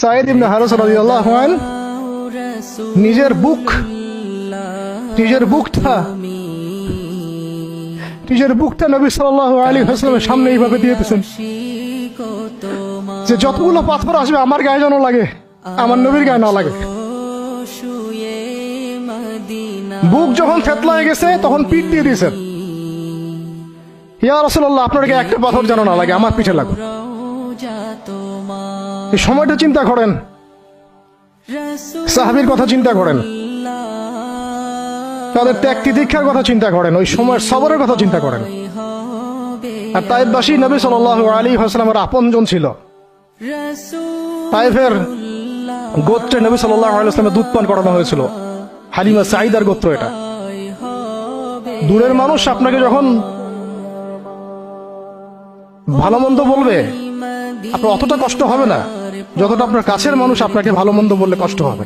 সাঈদ ইবনে হারিস রাদিয়াল্লাহু আনহু নিজের বুকটা নবী সাল্লাল্লাহু আলাইহি ওয়াসাল্লামের সামনে এইভাবে দিয়ে দিয়েছেন যে যতগুলো পাথর আসবে আমার গায়ে যেন লাগে, আমার নবীর গায়ে না লাগে। বুক যখন থেতলায় গেছে তখন পিঠ দিয়ে দিয়েছেন, ইয়া রাসূলুল্লাহ আপনার গায়ে একটা পাথর যেন না লাগে, আমার পিঠে লাগুক। এই সময়টা চিন্তা করেন, সাহাবীর কথা চিন্তা করেন, তাদের ত্যাগ তিতিক্ষার কথা চিন্তা করেন, ওই সময়ের সবরের কথা চিন্তা করেন। আর তায়েফবাসী নবী সাল্লাল্লাহু আলাইহি ওয়াসাল্লামের আপনজন ছিল। তায়েফের গোত্রে নবী সাল্লাল্লাহু আলাইহি ওয়াসাল্লামের দুধ পান করানো হয়েছিল, হালিমা সাঈদার গোত্র এটা। দূরের মানুষ আপনাকে যখন ভালো মন্দ বলবে আপনার অতটা কষ্ট হবে না যতটা আপনার কাছের মানুষ আপনাকে ভালো মন্দ বললে কষ্ট হবে।